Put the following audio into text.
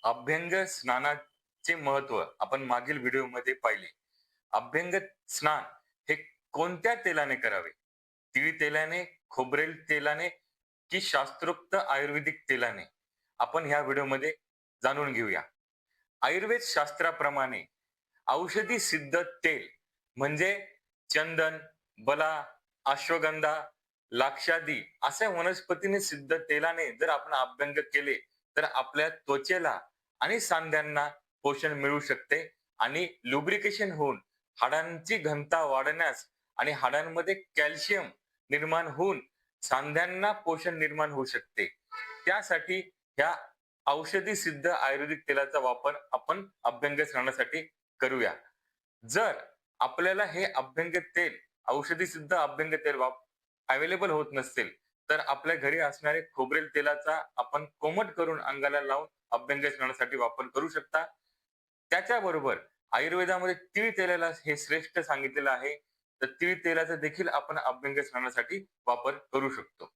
अभ्यंग स्नानाचे महत्व आपण मागील व्हिडिओमध्ये पाहिले. अभ्यंग स्नान हे कोणत्या तेलाने करावे? तीळ तेलाने, खोबरेल तेलाने की शास्त्रोक्त आयुर्वेदिक तेलाने? आपण ह्या व्हिडिओमध्ये जाणून घेऊया. आयुर्वेद शास्त्राप्रमाणे औषधी सिद्ध तेल म्हणजे चंदन, बला, अश्वगंधा, लाक्षादी अशा वनस्पतीने सिद्ध तेलाने जर आपण अभ्यंग केले, तर आपल्या त्वचेला आणि सांध्यांना पोषण मिळू शकते आणि लुब्रिकेशन होऊन हाडांची घनता वाढण्यास आणि हाडांमध्ये कॅल्शियम निर्माण होऊन सांध्यांना पोषण निर्माण होऊ शकते. त्यासाठी ह्या औषधी सिद्ध आयुर्वेदिक तेलाचा वापर आपण अभ्यंग स्नानासाठी करूया. जर आपल्याला हे अभ्यंग तेल, औषधी सिद्ध अभ्यंग तेल अवेलेबल होत नसेल, तर आपल्या घरी असणारे खोबरेल तेलाचा आपण कोमट करून अंगाला लावून अभ्यंग स्नानासाठी वापर करू शकता. त्याच्याबरोबर आयुर्वेदामध्ये तीळ तेलाला हे श्रेष्ठ सांगितलेलं आहे. तर तीळ तेलाचा देखील आपण अभ्यंग स्नानासाठी वापर करू शकतो.